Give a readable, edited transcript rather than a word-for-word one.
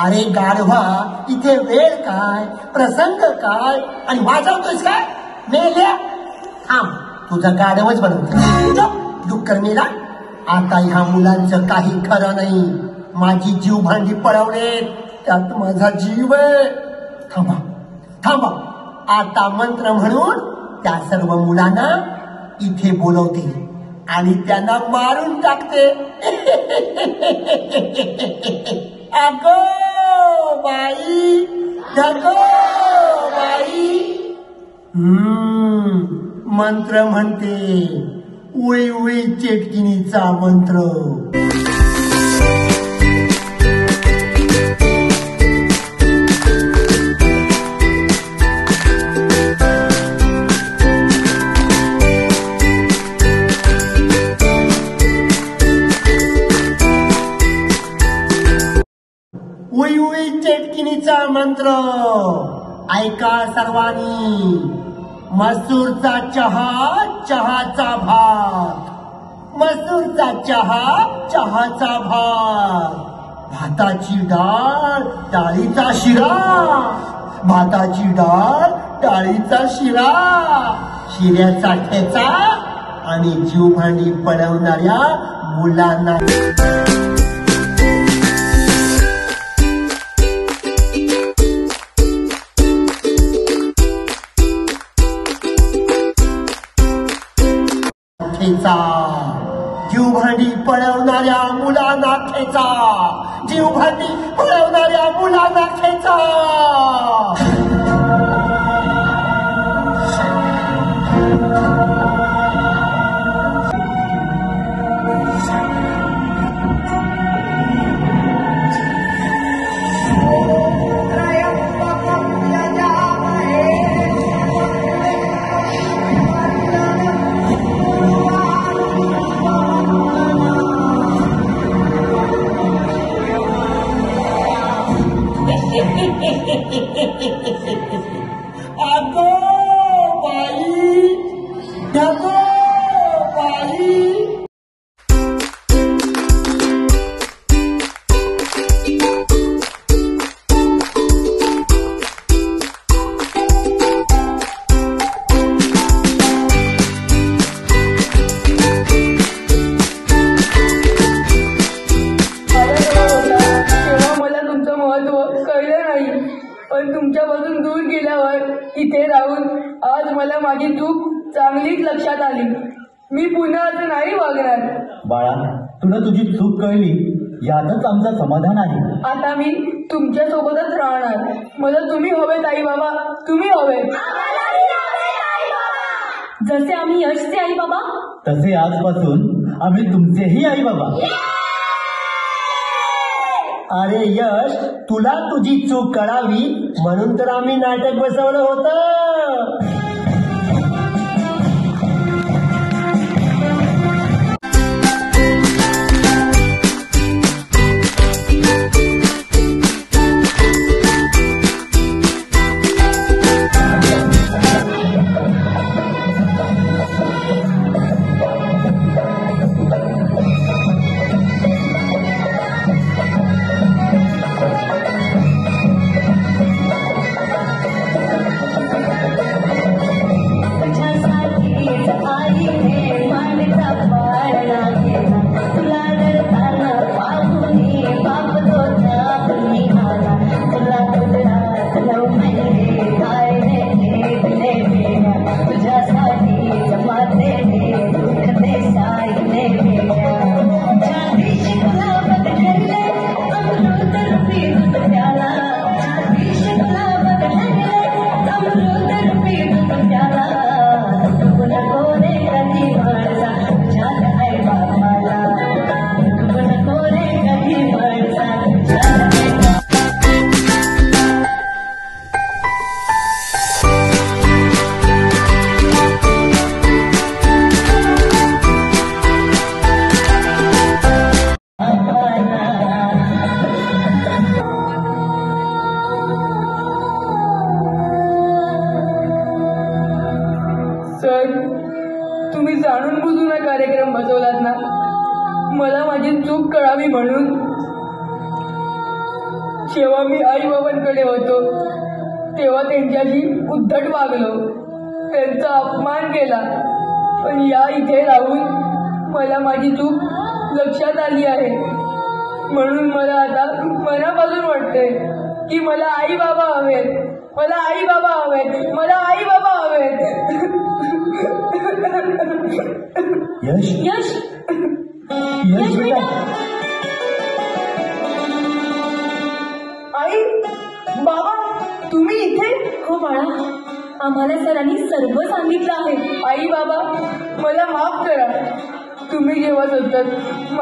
अरे गाढवा, इथे वेळ काय, प्रसंग काय आणि वाजवतोयस काय? मेल्या थांब, तुझं गाढवच बनवतो. डुक्कर मेला. आता ह्या मुलांचं काही खरं नाही. माझी जीव भांडी पळवले, त्यात माझा जीव आहे. थांबा थांबा, आता मंत्र म्हणून त्या सर्व मुलांना इथे बोलवते आणि त्यांना मारून टाकते. अगो बाई, ढगो बाई. मंत्र म्हणते, उई उई चेटकिनीचा मंत्र. उई उई चेटकिनीचा मंत्र ऐका सर्वांनी. मसूरचा चहा, चहाचा भात. मसूरचा चहा, चहाचा भात. भाताची डाळ, डाळीचा शिरा. भाताची डाळ, डाळीचा शिरा. शिऱ्याचा ठेचा आणि जीवभांडी पळवणाऱ्या मुलांना. ठेचा, जीवभांडी पळवणाऱ्या मुलांना ठेचा. जीवभांडी पळवणाऱ्या मुलांना ठेचा. अगो बाई, ढगो बाई. मला तुमचं महत्व कळलं नाही, पण तुमच्यापासून दूर गेल्यावर इथे राहून आज मला माझी चूक चांगलीच लक्षात आली. मी पुन्हा असं नाही वागणार. बाळा, तुला तुझी चूक कळली यातच आमचं समाधान आहे. आता मी तुमच्या सोबतच राहणार. मला तुम्ही हवेत आई बाबा, तुम्ही हवे. जसे आम्ही यशचे आई बाबा, तसे आजपासून आम्ही तुमचेही आई बाबा. अरे यश, तुला तुझी चूक कळावी म्हणून तर आम्ही नाटक बसवलं होतं. तुम्ही जाणून बुजून हा कार्यक्रम बसवलात ना, मला माझी चूक कळावी म्हणून. जेव्हा मी आई बाबांकडे होतो तेव्हा त्यांच्याशी उद्धट वागलो, त्यांचा अपमान केला. पण या इथे राहून मला माझी चूक लक्षात आली आहे. म्हणून मला आता मनापासून वाटतंय की मला आई बाबा हवेत, मला आई बाबा हवेत, मला आई बाबा हवेत. यश यश यश बेटा, आई बाबा तुम्ही इथे? हो बाळा, आम्हाला सरांनी सर्व सांगितलं आहे. आई बाबा मला माफ करा. तुम्ही जेव्हा सतत